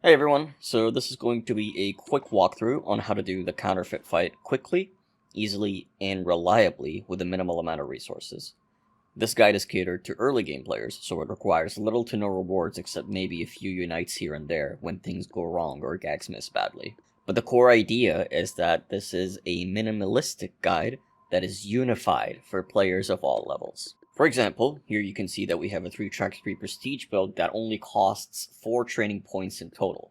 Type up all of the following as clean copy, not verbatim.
Hey everyone, so this is going to be a quick walkthrough on how to do the Count Erfit fight quickly, easily, and reliably with a minimal amount of resources. This guide is catered to early game players, so it requires little to no rewards except maybe a few unites here and there when things go wrong or gags miss badly. But the core idea is that this is a minimalistic guide that is unified for players of all levels. For example, here you can see that we have a 3-track 3 prestige build that only costs 4 training points in total.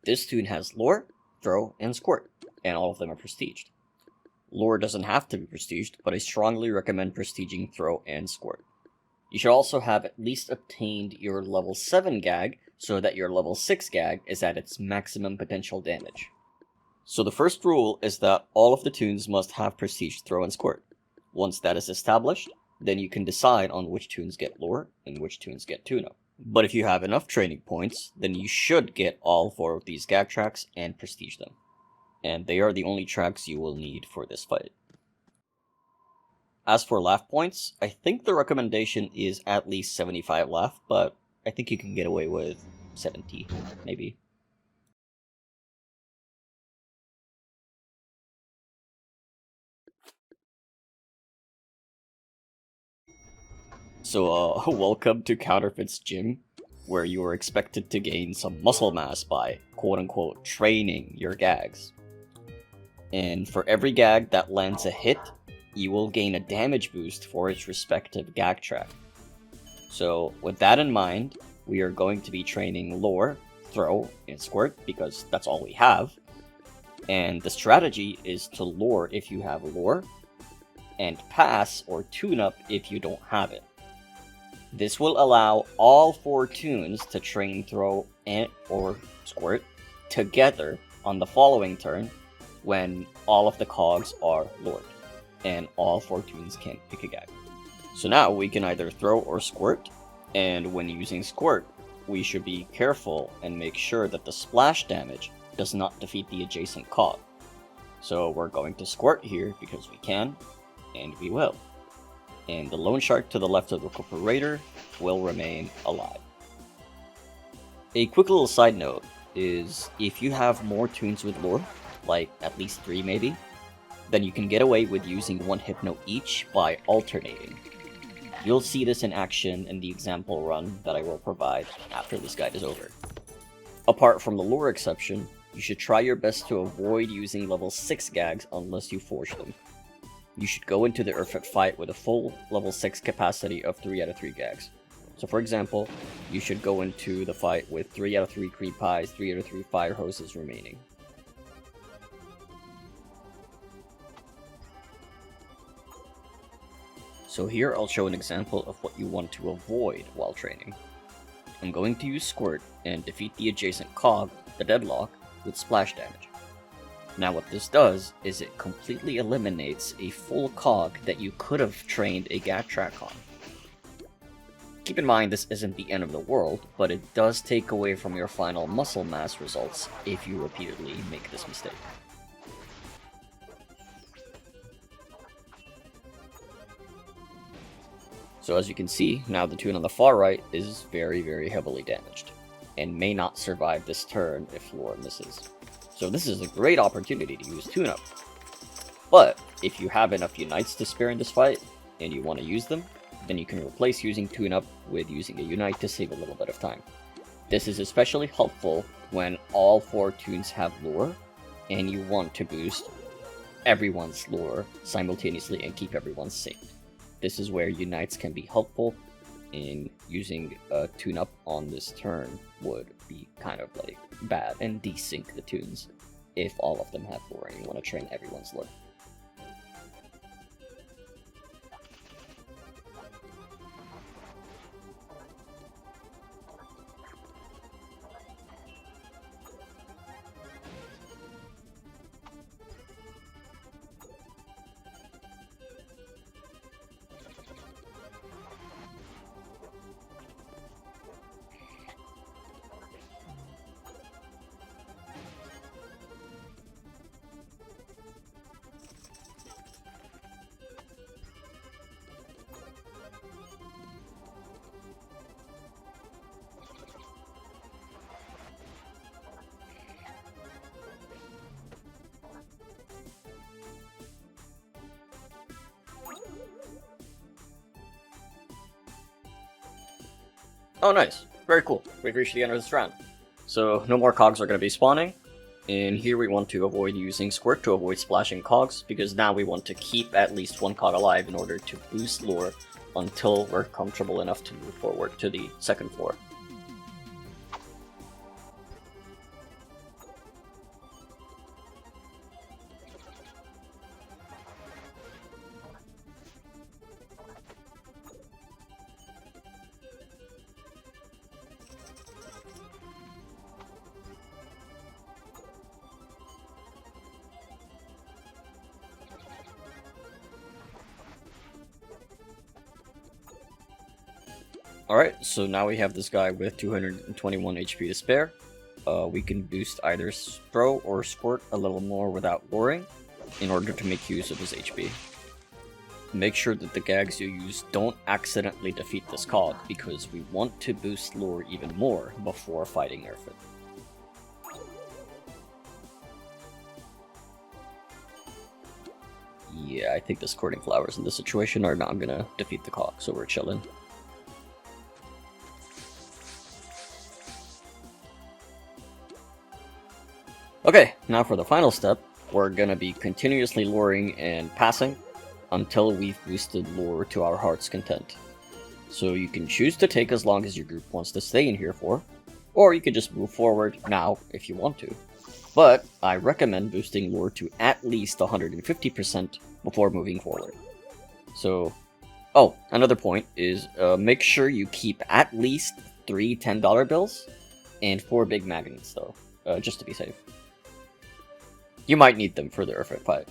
This toon has Lure, Throw, and Squirt, and all of them are prestiged. Lure doesn't have to be prestiged, but I strongly recommend prestiging Throw and Squirt. You should also have at least obtained your level 7 gag so that your level 6 gag is at its maximum potential damage. So the first rule is that all of the toons must have prestige Throw and Squirt. Once that is established, then you can decide on which toons get Lure and which toons get TOONUP. But if you have enough training points, then you should get all 4 of these gag tracks and prestige them. And they are the only tracks you will need for this fight. As for laugh points, I think the recommendation is at least 75 laugh, but I think you can get away with 70, maybe. So, welcome to Count Erfit's gym, where you are expected to gain some muscle mass by, quote-unquote, training your gags. And for every gag that lands a hit, you will gain a damage boost for its respective gag track. So, with that in mind, we are going to be training Lure, Throw, and Squirt, because that's all we have. And the strategy is to Lure if you have Lure, and Pass or TOONUP if you don't have it. This will allow all 4 toons to train Throw and or Squirt together on the following turn when all of the cogs are lured, and all 4 toons can pick a gag. So now we can either Throw or Squirt, and when using Squirt, we should be careful and make sure that the splash damage does not defeat the adjacent cog. So we're going to Squirt here because we can, and we will. And the lone shark to the left of the recuperator will remain alive. A quick little side note is if you have more toons with Lure, like at least 3 maybe, then you can get away with using 1 hypno each by alternating. You'll see this in action in the example run that I will provide after this guide is over. Apart from the Lure exception, you should try your best to avoid using level 6 gags unless you forge them. You should go into the Erfit fight with a full level 6 capacity of 3 out of 3 gags. So for example, you should go into the fight with 3 out of 3 creep pies, 3 out of 3 fire hoses remaining. So here I'll show an example of what you want to avoid while training. I'm going to use Squirt and defeat the adjacent cog, the deadlock, with splash damage. Now what this does is it completely eliminates a full cog that you could have trained a gag track on. Keep in mind this isn't the end of the world, but it does take away from your final muscle mass results if you repeatedly make this mistake. So as you can see, now the toon on the far right is very heavily damaged, and may not survive this turn if Lure misses. So this is a great opportunity to use TOONUP. But if you have enough unites to spare in this fight, and you want to use them, then you can replace using TOONUP with using a unite to save a little bit of time. This is especially helpful when all 4 toons have Lure, and you want to boost everyone's Lure simultaneously and keep everyone safe. This is where unites can be helpful, and using a TOONUP on this turn would be kind of like bad and desync the toons if all of them have Lure and you want to train everyone's Lure. Oh, nice. Very cool. We've reached the end of this round. So, no more cogs are going to be spawning. And here we want to avoid using Squirt to avoid splashing cogs, because now we want to keep at least one cog alive in order to boost lure until we're comfortable enough to move forward to the second floor. Alright, so now we have this guy with 221 HP to spare. We can boost either Spro or Squirt a little more without luring in order to make use of his HP. Make sure that the gags you use don't accidentally defeat this cog, because we want to boost lure even more before fighting Erfit. Yeah, I think the Squirting Flowers in this situation are not gonna defeat the cog, so we're chilling. Okay, now for the final step, we're gonna be continuously luring and passing until we've boosted lure to our heart's content. So you can choose to take as long as your group wants to stay in here for, or you can just move forward now if you want to. But I recommend boosting lure to at least 150% before moving forward. So, oh, another point is make sure you keep at least 3 $10 bills and 4 big magnets though, just to be safe. You might need them for the Erfit fight.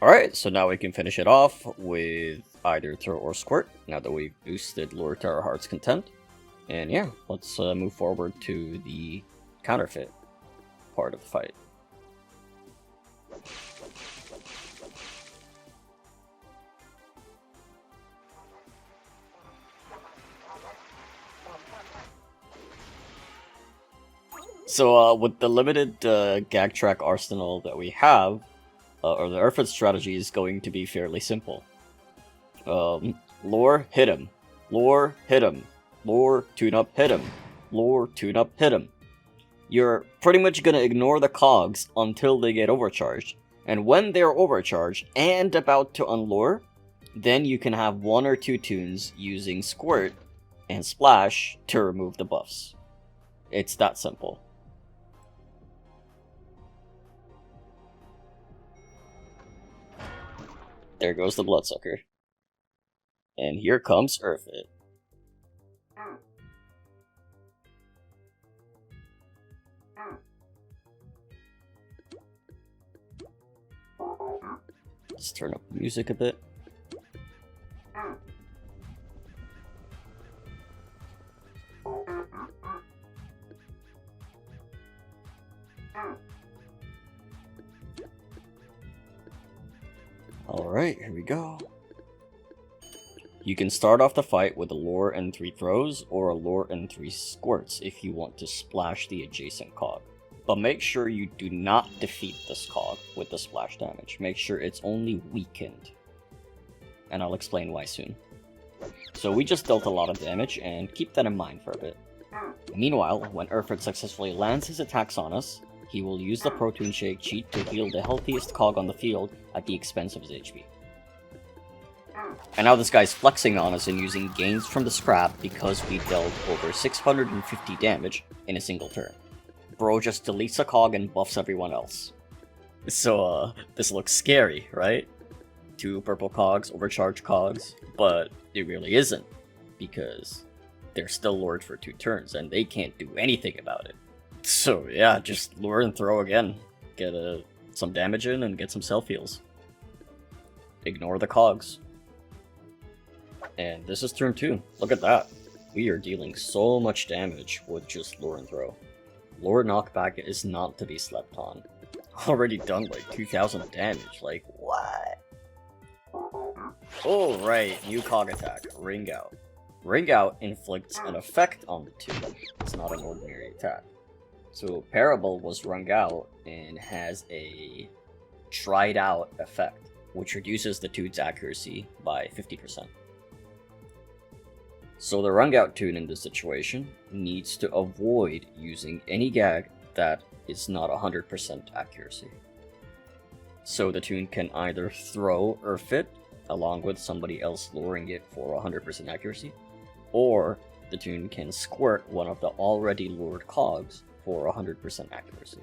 Alright, so now we can finish it off with either Throw or Squirt, now that we've boosted lure to our heart's content. And yeah, let's move forward to the counterfeit part of the fight. So with the limited gag track arsenal that we have, or the Erfit strategy is going to be fairly simple. Lure, hit him. Lure, hit him. Lure, TOONUP, hit him. Lure, TOONUP, hit him. You're pretty much going to ignore the cogs until they get overcharged. And when they're overcharged and about to unlure, then you can have 1 or 2 toons using Squirt and Splash to remove the buffs. It's that simple. There goes the Bloodsucker. And here comes Erfit. Let's turn up the music a bit. Alright, here we go. You can start off the fight with a lure and 3 throws, or a lure and 3 squirts if you want to splash the adjacent cog. But make sure you do not defeat this cog with the splash damage. Make sure it's only weakened. And I'll explain why soon. So we just dealt a lot of damage, and keep that in mind for a bit. Meanwhile, when Erfit successfully lands his attacks on us, he will use the Protein Shake cheat to heal the healthiest cog on the field at the expense of his HP. And now this guy's flexing on us and using gains from the scrap because we dealt over 650 damage in a single turn. Bro just deletes a cog and buffs everyone else. So, this looks scary, right? 2 purple cogs, overcharged cogs, but it really isn't, because they're still lured for 2 turns, and they can't do anything about it. So yeah, just lure and throw again. Get some damage in and get some self-heals. Ignore the cogs. And this is turn 2. Look at that. We are dealing so much damage with just lure and throw. Lure knockback is not to be slept on. Already done like 2,000 damage, like what? Oh right, new cog attack, Ring Out. Ring Out inflicts an effect on the toon. It's not an ordinary attack. So Parable was rung out and has a tried out effect, which reduces the toon's accuracy by 50%. So the rung out toon in this situation needs to avoid using any gag that is not 100% accuracy. So the toon can either throw Erfit along with somebody else luring it for 100% accuracy, or the toon can squirt one of the already lured cogs for 100% accuracy.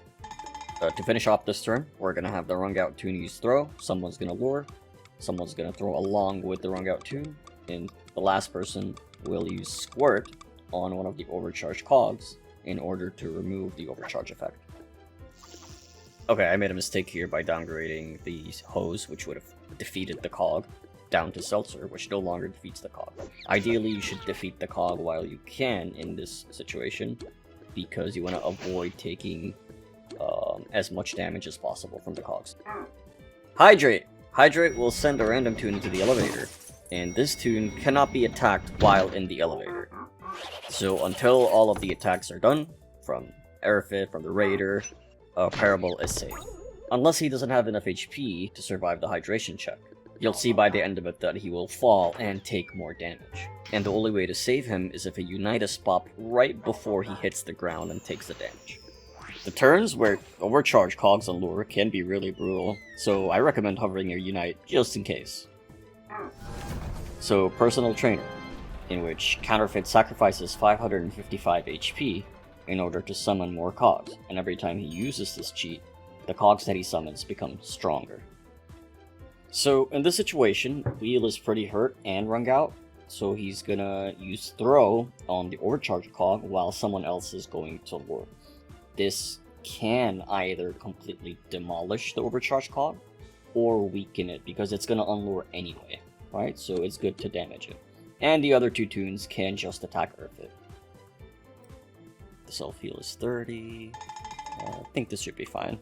To finish off this turn, we're going to have the rung out toon use throw, someone's going to lure, someone's going to throw along with the rung out toon, and the last person will use squirt on one of the overcharged cogs in order to remove the overcharge effect. Okay, I made a mistake here by downgrading the hose, which would have defeated the cog, down to Seltzer, which no longer defeats the cog. Ideally, you should defeat the cog while you can in this situation, because you want to avoid taking as much damage as possible from the cogs. Hydrate! Hydrate will send a random toon into the elevator, and this toon cannot be attacked while in the elevator. So until all of the attacks are done, from Erfit, from the Raider, Parable is safe. Unless he doesn't have enough HP to survive the hydration check. You'll see by the end of it that he will fall and take more damage. And the only way to save him is if a Unitas pop right before he hits the ground and takes the damage. The turns where overcharged cogs on lure can be really brutal, so I recommend hovering your Unite just in case. So Personal Trainer, in which Count Erfit sacrifices 555 HP in order to summon more cogs, and every time he uses this cheat, the cogs that he summons become stronger. So in this situation, Wheel is pretty hurt and rung out, so he's gonna use Throw on the overcharged cog while someone else is going to lure. This can either completely demolish the overcharged cog, or weaken it, because it's gonna unlure anyway, right? So it's good to damage it. And the other 2 toons can just attack Erfit. The self-heal is 30. I think this should be fine.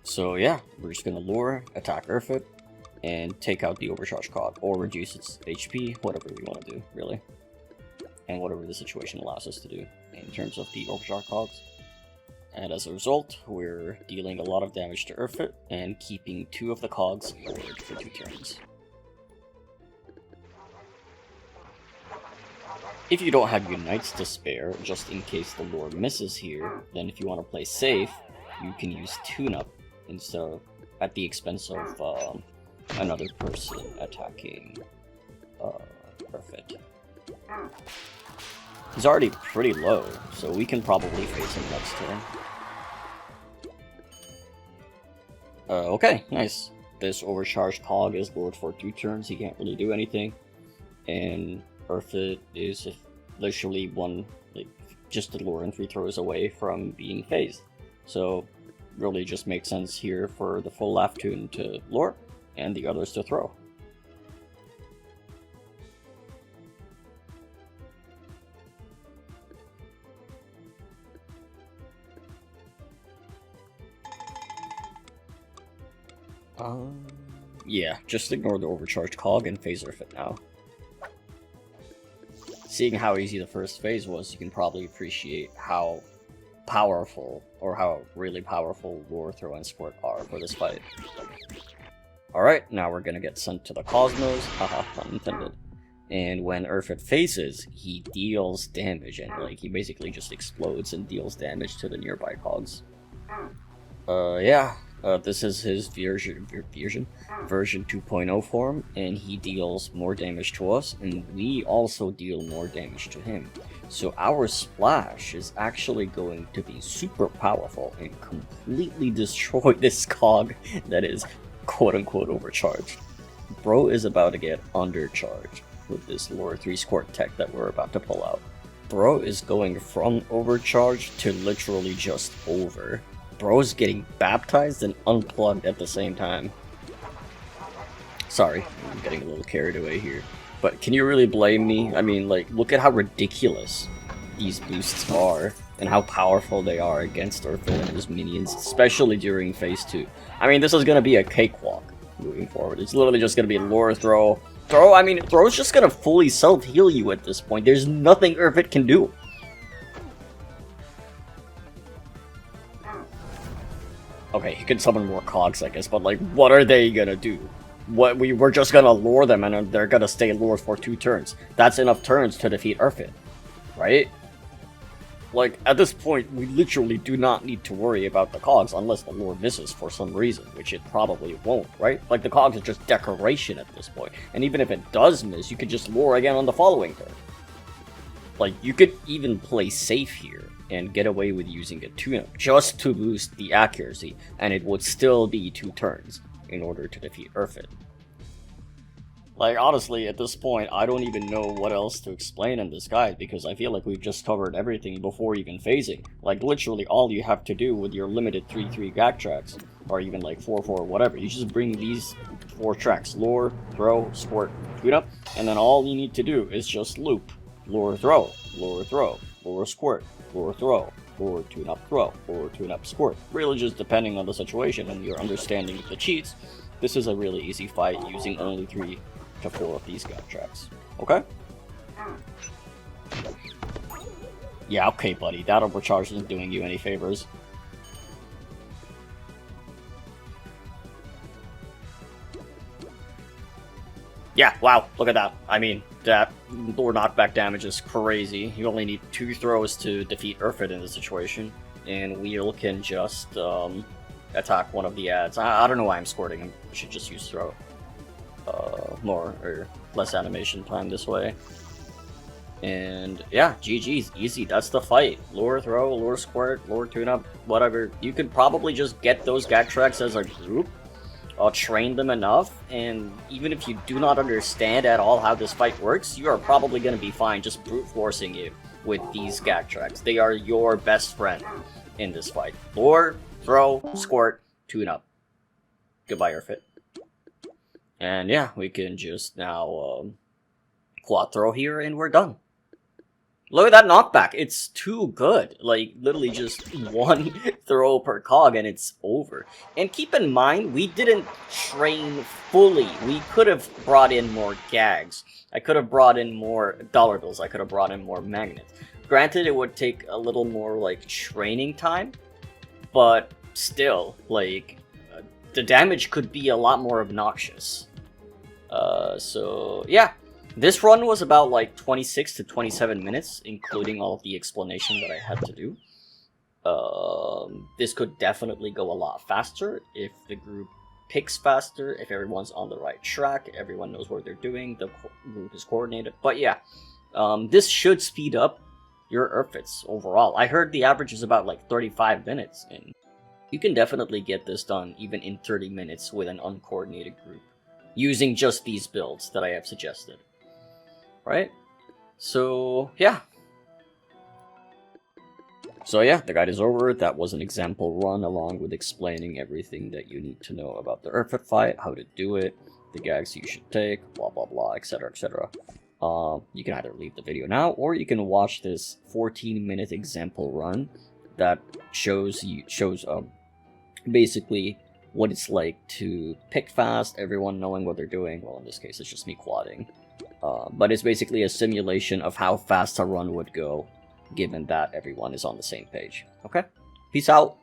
So yeah, we're just gonna lure, attack Erfit, and take out the overcharged cog, or reduce its HP, whatever we want to do, really. And whatever the situation allows us to do in terms of the overcharged cogs. And as a result, we're dealing a lot of damage to Erfit, and keeping 2 of the cogs lured for 2 turns. If you don't have Unites to spare, just in case the lure misses here, then if you want to play safe, you can use TOONUP instead of at the expense of another person attacking Erfit. He's already pretty low, so we can probably face him next turn. Okay, nice. This overcharged cog is lured for 2 turns, he can't really do anything. And Erfit is literally just a lure and 3 throws away from being phased. So, really just makes sense here for the full laugh toon to lure, and the others to throw. Yeah, just ignore the overcharged cog and phase Erfit now. Seeing how easy the first phase was, you can probably appreciate how powerful, or how really powerful Lure, Throw, and Squirt are for this fight. Alright, now we're gonna get sent to the Cosmos, haha, pun intended. And when Erfit phases, he deals damage, and like he basically just explodes and deals damage to the nearby cogs. This is his version 2.0 form, and he deals more damage to us, and we also deal more damage to him. So our splash is actually going to be super powerful and completely destroy this cog that is quote-unquote overcharged. Bro is about to get undercharged with this Lure 3 Squirt tech that we're about to pull out. Bro is going from overcharged to literally just over. Bro's getting baptized and unplugged at the same time. Sorry, I'm getting a little carried away here. But can you really blame me? I mean, like, look at how ridiculous these boosts are and how powerful they are against Erfit and his minions, especially during phase 2. I mean, this is gonna be a cakewalk moving forward. It's literally just gonna be lure, throw. I mean, throw's just gonna fully self-heal you at this point. There's nothing Erfit can do. Okay, he can summon more cogs, I guess, but like, what are they gonna do? We're just gonna lure them and they're gonna stay lured for 2 turns. That's enough turns to defeat Erfit, right? Like, at this point, we literally do not need to worry about the cogs unless the lure misses for some reason, which it probably won't, right? Like, the cogs are just decoration at this point, and even if it does miss, you could just lure again on the following turn. Like, you could even play safe here and get away with using a TOONUP just to boost the accuracy, and it would still be 2 turns in order to defeat Erfit. Like, honestly, at this point, I don't even know what else to explain in this guide, because I feel like we've just covered everything before even phasing. Like, literally all you have to do with your limited 3-3 gag tracks, or even like 4-4, whatever, you just bring these 4 tracks, lure, throw, squirt, TOONUP, and then all you need to do is just loop. Lure, throw, lure, squirt, lure, throw, lure, TOONUP, throw, lure, TOONUP, squirt. Really just depending on the situation and your understanding of the cheats, this is a really easy fight using only 3 to 4 of these gag tracks. Okay? Yeah, okay, buddy. That overcharge isn't doing you any favors. Yeah, wow, look at that. I mean, that lure knockback damage is crazy. You only need 2 throws to defeat Erfit in this situation, and Wheel can just attack one of the ads. I don't know why I'm squirting him. I should just use throw. More or less animation time this way. And yeah, GG's easy. That's the fight. Lure, throw, lure, squirt, lure, TOONUP, whatever. You could probably just get those gag tracks as a group. Train them enough, and even if you do not understand at all how this fight works, you are probably going to be fine just brute forcing you with these gag tracks. They are your best friend in this fight. Lure, throw, squirt, TOONUP. Goodbye, Erfit. And yeah, we can just now quad throw here, and we're done. Look at that knockback. It's too good. Like, literally just 1 throw per cog and it's over. And keep in mind, we didn't train fully. We could have brought in more gags. I could have brought in more dollar bills. I could have brought in more magnets. Granted, it would take a little more, like, training time. But still, like, the damage could be a lot more obnoxious. So, yeah. This run was about like 26 to 27 minutes, including all of the explanation that I had to do. This could definitely go a lot faster if the group picks faster, if everyone's on the right track, everyone knows what they're doing, the group is coordinated. But yeah, this should speed up your Erfits overall. I heard the average is about like 35 minutes, and you can definitely get this done even in 30 minutes with an uncoordinated group, using just these builds that I have suggested. Right? So, yeah. The guide is over. That was an example run along with explaining everything that you need to know about the Erfit fight, how to do it, the gags you should take, blah blah blah, etc, etc. You can either leave the video now, or you can watch this 14-minute example run that shows basically what it's like to pick fast, everyone knowing what they're doing. Well, in this case, it's just me quadding. But it's basically a simulation of how fast a run would go, given that everyone is on the same page. Okay? Peace out!